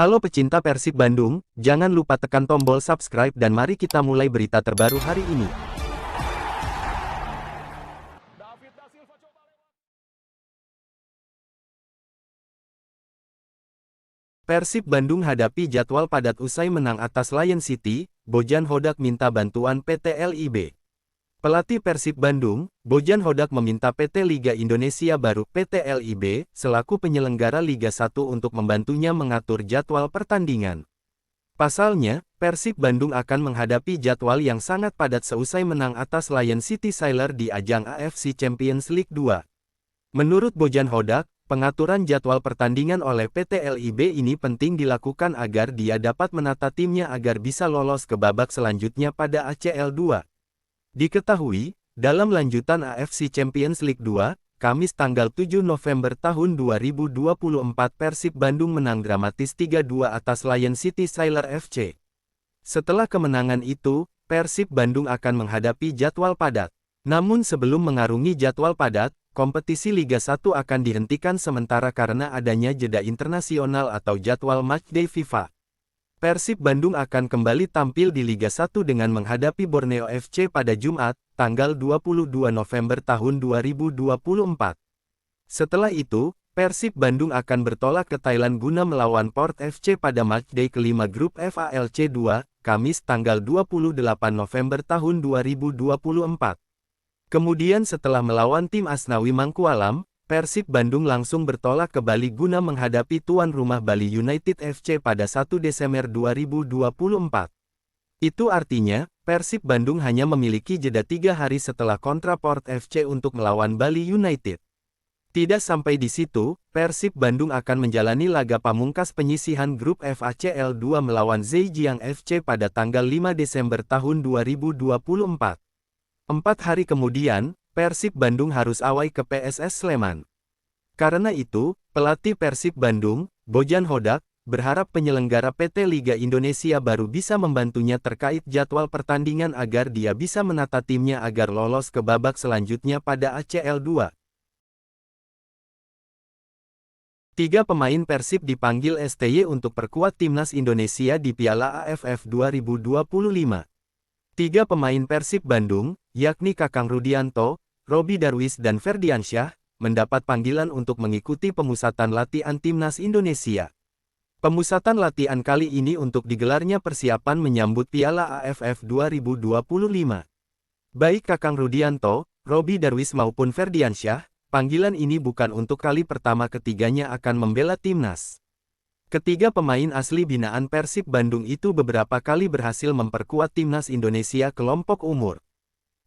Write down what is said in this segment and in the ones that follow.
Halo pecinta Persib Bandung, jangan lupa tekan tombol subscribe dan mari kita mulai berita terbaru hari ini. Persib Bandung hadapi jadwal padat usai menang atas Lion City, Bojan Hodak minta bantuan PT LIB. Pelatih Persib Bandung, Bojan Hodak meminta PT Liga Indonesia Baru PT LIB, selaku penyelenggara Liga 1 untuk membantunya mengatur jadwal pertandingan. Pasalnya, Persib Bandung akan menghadapi jadwal yang sangat padat seusai menang atas Lion City Sailor di ajang AFC Champions League 2. Menurut Bojan Hodak, pengaturan jadwal pertandingan oleh PT LIB ini penting dilakukan agar dia dapat menata timnya agar bisa lolos ke babak selanjutnya pada ACL 2. Diketahui, dalam lanjutan AFC Champions League 2, Kamis tanggal 7 November tahun 2024 Persib Bandung menang dramatis 3-2 atas Lion City Sailor FC. Setelah kemenangan itu, Persib Bandung akan menghadapi jadwal padat. Namun sebelum mengarungi jadwal padat, kompetisi Liga 1 akan dihentikan sementara karena adanya jeda internasional atau jadwal matchday FIFA. Persib Bandung akan kembali tampil di Liga 1 dengan menghadapi Borneo FC pada Jumat, tanggal 22 November tahun 2024. Setelah itu, Persib Bandung akan bertolak ke Thailand guna melawan Port FC pada matchday kelima grup FALC 2, Kamis tanggal 28 November tahun 2024. Kemudian setelah melawan tim Asnawi Mangkualam, Persib Bandung langsung bertolak ke Bali guna menghadapi tuan rumah Bali United FC pada 1 Desember 2024. Itu artinya, Persib Bandung hanya memiliki jeda 3 hari setelah kontra Port FC untuk melawan Bali United. Tidak sampai di situ, Persib Bandung akan menjalani laga pamungkas penyisihan grup FACL 2 melawan Zhejiang FC pada tanggal 5 Desember tahun 2024. 4 hari kemudian, Persib Bandung harus away ke PSS Sleman. Karena itu, pelatih Persib Bandung, Bojan Hodak, berharap penyelenggara PT Liga Indonesia Baru bisa membantunya terkait jadwal pertandingan agar dia bisa menata timnya agar lolos ke babak selanjutnya pada ACL 2. 3 pemain Persib dipanggil STY untuk perkuat timnas Indonesia di Piala AFF 2025. 3 pemain Persib Bandung, yakni Kakang Rudianto, Robby Darwis dan Ferdiansyah, mendapat panggilan untuk mengikuti pemusatan latihan timnas Indonesia. Pemusatan latihan kali ini untuk digelarnya persiapan menyambut Piala AFF 2025. Baik Kakang Rudianto, Robby Darwis maupun Ferdiansyah, panggilan ini bukan untuk kali pertama ketiganya akan membela timnas. Ketiga pemain asli binaan Persib Bandung itu beberapa kali berhasil memperkuat timnas Indonesia kelompok umur.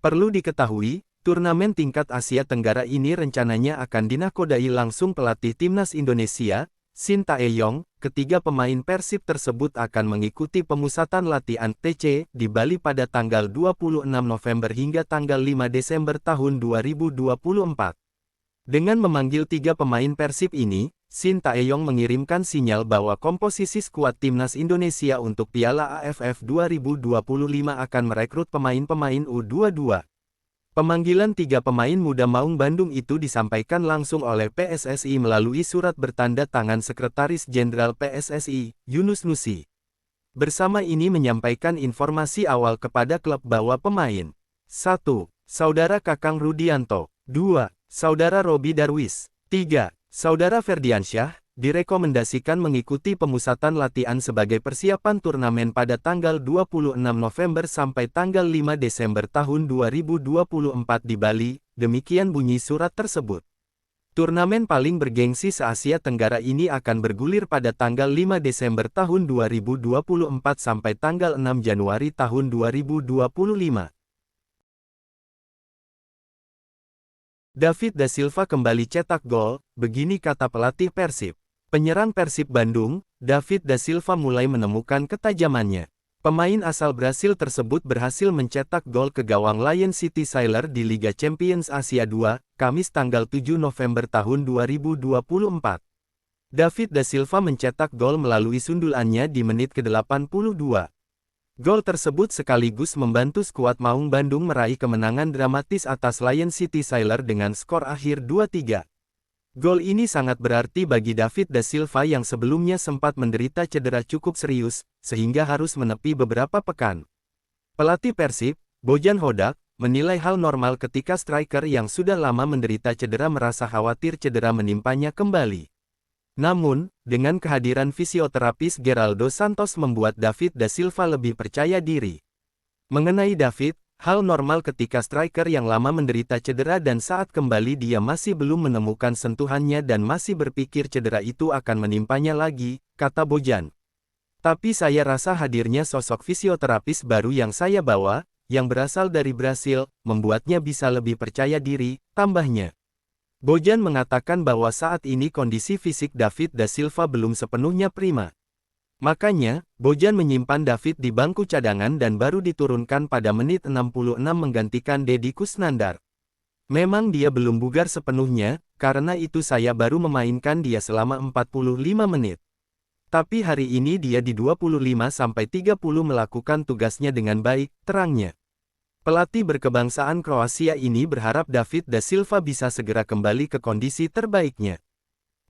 Perlu diketahui, turnamen tingkat Asia Tenggara ini rencananya akan dinakodai langsung pelatih timnas Indonesia, Shin Tae-yong. Ketiga pemain Persib tersebut akan mengikuti pemusatan latihan TC di Bali pada tanggal 26 November hingga tanggal 5 Desember tahun 2024. Dengan memanggil 3 pemain Persib ini, Shin Tae-yong mengirimkan sinyal bahwa komposisi skuad timnas Indonesia untuk Piala AFF 2025 akan merekrut pemain-pemain U22. Pemanggilan 3 pemain muda Maung Bandung itu disampaikan langsung oleh PSSI melalui surat bertanda tangan Sekretaris Jenderal PSSI, Yunus Nusi. Bersama ini menyampaikan informasi awal kepada klub bahwa pemain 1. Saudara Kakang Rudianto 2. Saudara Robby Darwis 3. Saudara Ferdiansyah, direkomendasikan mengikuti pemusatan latihan sebagai persiapan turnamen pada tanggal 26 November sampai tanggal 5 Desember tahun 2024 di Bali, demikian bunyi surat tersebut. Turnamen paling bergengsi se-Asia Tenggara ini akan bergulir pada tanggal 5 Desember tahun 2024 sampai tanggal 6 Januari tahun 2025. David Da Silva kembali cetak gol, begini kata pelatih Persib. Penyerang Persib Bandung, David Da Silva mulai menemukan ketajamannya. Pemain asal Brasil tersebut berhasil mencetak gol ke gawang Lion City Sailor di Liga Champions Asia 2, Kamis tanggal 7 November tahun 2024. David Da Silva mencetak gol melalui sundulannya di menit ke-82. Gol tersebut sekaligus membantu skuad Maung Bandung meraih kemenangan dramatis atas Lion City Sailor dengan skor akhir 2-3. Gol ini sangat berarti bagi David da Silva yang sebelumnya sempat menderita cedera cukup serius, sehingga harus menepi beberapa pekan. Pelatih Persib, Bojan Hodak, menilai hal normal ketika striker yang sudah lama menderita cedera merasa khawatir cedera menimpanya kembali. Namun, dengan kehadiran fisioterapis Geraldo Santos membuat David da Silva lebih percaya diri. Mengenai David, hal normal ketika striker yang lama menderita cedera dan saat kembali dia masih belum menemukan sentuhannya dan masih berpikir cedera itu akan menimpanya lagi, kata Bojan. Tapi saya rasa hadirnya sosok fisioterapis baru yang saya bawa, yang berasal dari Brasil, membuatnya bisa lebih percaya diri, tambahnya. Bojan mengatakan bahwa saat ini kondisi fisik David da Silva belum sepenuhnya prima. Makanya, Bojan menyimpan David di bangku cadangan dan baru diturunkan pada menit 66 menggantikan Deddy Kusnandar. Memang dia belum bugar sepenuhnya, karena itu saya baru memainkan dia selama 45 menit. Tapi hari ini dia di 25-30 melakukan tugasnya dengan baik, terangnya. Pelatih berkebangsaan Kroasia ini berharap David da Silva bisa segera kembali ke kondisi terbaiknya.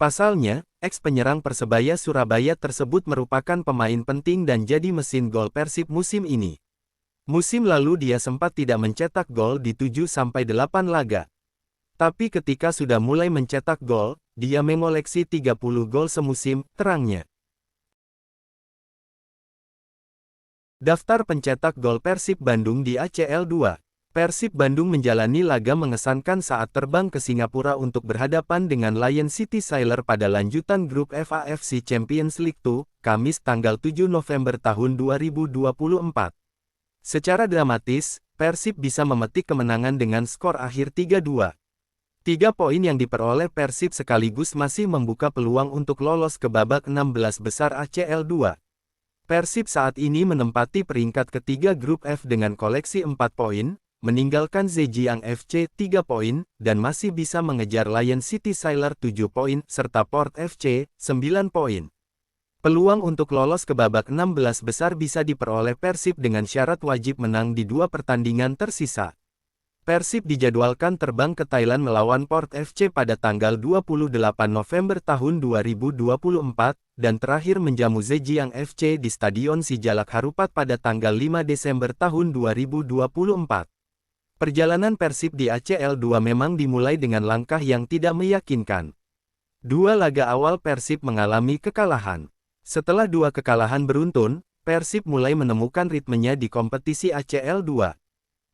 Pasalnya, eks-penyerang Persebaya Surabaya tersebut merupakan pemain penting dan jadi mesin gol Persib musim ini. Musim lalu dia sempat tidak mencetak gol di 7-8 laga. Tapi ketika sudah mulai mencetak gol, dia mengoleksi 30 gol semusim, terangnya. Daftar pencetak gol Persib Bandung di ACL 2. Persib Bandung menjalani laga mengesankan saat terbang ke Singapura untuk berhadapan dengan Lion City Sailor pada lanjutan grup FAFC Champions League 2, Kamis tanggal 7 November tahun 2024. Secara dramatis, Persib bisa memetik kemenangan dengan skor akhir 3-2. 3 poin yang diperoleh Persib sekaligus masih membuka peluang untuk lolos ke babak 16 besar ACL 2. Persib saat ini menempati peringkat ketiga grup F dengan koleksi 4 poin, meninggalkan Zhejiang FC 3 poin, dan masih bisa mengejar Lion City Sailor 7 poin, serta Port FC 9 poin. Peluang untuk lolos ke babak 16 besar bisa diperoleh Persib dengan syarat wajib menang di 2 pertandingan tersisa. Persib dijadwalkan terbang ke Thailand melawan Port FC pada tanggal 28 November tahun 2024, dan terakhir menjamu Zhejiang FC di Stadion Sijalak Harupat pada tanggal 5 Desember tahun 2024. Perjalanan Persib di ACL 2 memang dimulai dengan langkah yang tidak meyakinkan. 2 laga awal Persib mengalami kekalahan. Setelah 2 kekalahan beruntun, Persib mulai menemukan ritmenya di kompetisi ACL 2.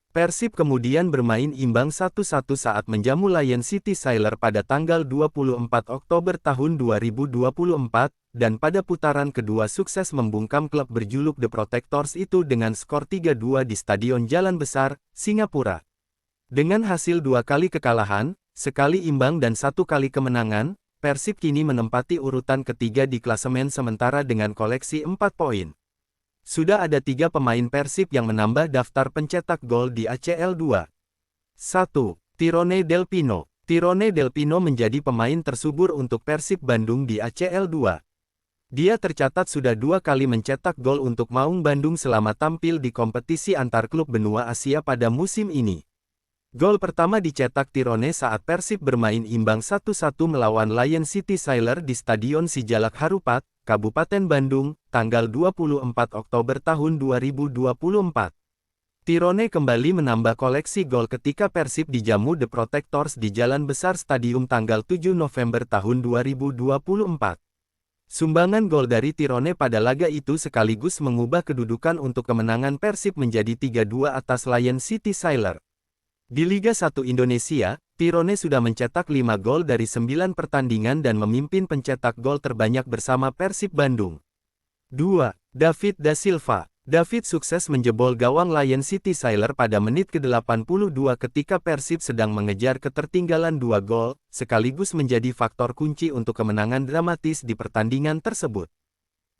Persib kemudian bermain imbang 1-1 saat menjamu Lion City Sailor pada tanggal 24 Oktober tahun 2024, dan pada putaran kedua sukses membungkam klub berjuluk The Protectors itu dengan skor 3-2 di Stadion Jalan Besar, Singapura. Dengan hasil 2 kali kekalahan, sekali imbang dan 1 kali kemenangan, Persib kini menempati urutan ketiga di klasemen sementara dengan koleksi 4 poin. Sudah ada 3 pemain Persib yang menambah daftar pencetak gol di ACL 2. 1. Tirone Del Pino. Tirone Del Pino menjadi pemain tersubur untuk Persib Bandung di ACL 2. Dia tercatat sudah 2 kali mencetak gol untuk Maung Bandung selama tampil di kompetisi antar klub benua Asia pada musim ini. Gol pertama dicetak Tirone saat Persib bermain imbang 1-1 melawan Lion City Sailor di Stadion Sijalak Harupat, Kabupaten Bandung, tanggal 24 Oktober tahun 2024. Tirone kembali menambah koleksi gol ketika Persib dijamu The Protectors di Jalan Besar Stadium tanggal 7 November tahun 2024. Sumbangan gol dari Tirone pada laga itu sekaligus mengubah kedudukan untuk kemenangan Persib menjadi 3-2 atas Lion City Sailor. Di Liga 1 Indonesia, Tirone sudah mencetak 5 gol dari 9 pertandingan dan memimpin pencetak gol terbanyak bersama Persib Bandung. 2. David da Silva. David sukses menjebol gawang Lion City Sailor pada menit ke-82 ketika Persib sedang mengejar ketertinggalan 2 gol, sekaligus menjadi faktor kunci untuk kemenangan dramatis di pertandingan tersebut.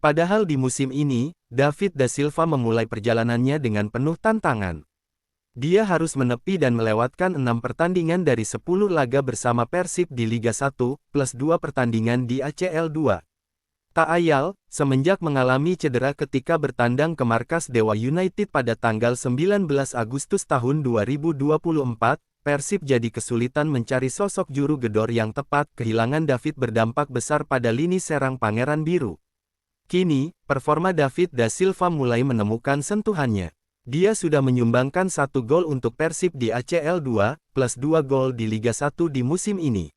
Padahal di musim ini, David da Silva memulai perjalanannya dengan penuh tantangan. Dia harus menepi dan melewatkan 6 pertandingan dari 10 laga bersama Persib di Liga 1, plus 2 pertandingan di ACL 2. Tak ayal, semenjak mengalami cedera ketika bertandang ke markas Dewa United pada tanggal 19 Agustus tahun 2024, Persib jadi kesulitan mencari sosok juru gedor yang tepat. Kehilangan David berdampak besar pada lini serang Pangeran Biru. Kini, performa David da Silva mulai menemukan sentuhannya. Dia sudah menyumbangkan 1 gol untuk Persib di ACL 2, plus 2 gol di Liga 1 di musim ini.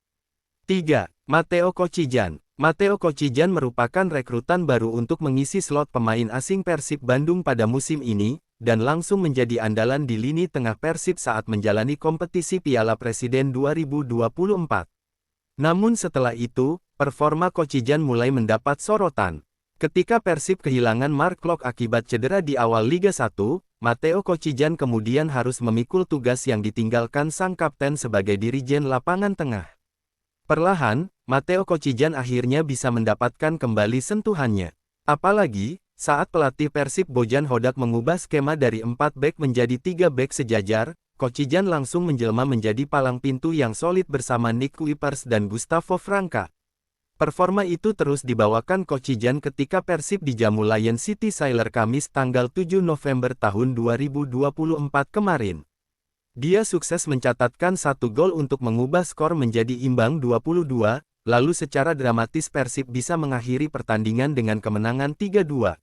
3. Matteo Kocijan. Matteo Kocijan merupakan rekrutan baru untuk mengisi slot pemain asing Persib Bandung pada musim ini, dan langsung menjadi andalan di lini tengah Persib saat menjalani kompetisi Piala Presiden 2024. Namun setelah itu, performa Kocijan mulai mendapat sorotan. Ketika Persib kehilangan Mark Klok akibat cedera di awal Liga 1, Matteo Kocijan kemudian harus memikul tugas yang ditinggalkan sang kapten sebagai dirijen lapangan tengah. Perlahan, Matteo Kocijan akhirnya bisa mendapatkan kembali sentuhannya. Apalagi, saat pelatih Persib Bojan Hodak mengubah skema dari 4 bek menjadi 3 bek sejajar, Kocijan langsung menjelma menjadi palang pintu yang solid bersama Nick Kuipers dan Gustavo Franca. Performa itu terus dibawakan Kocijan ketika Persib dijamu Lion City Sailor Kamis tanggal 7 November tahun 2024 kemarin. Dia sukses mencatatkan 1 gol untuk mengubah skor menjadi imbang 22, lalu secara dramatis Persib bisa mengakhiri pertandingan dengan kemenangan 3-2.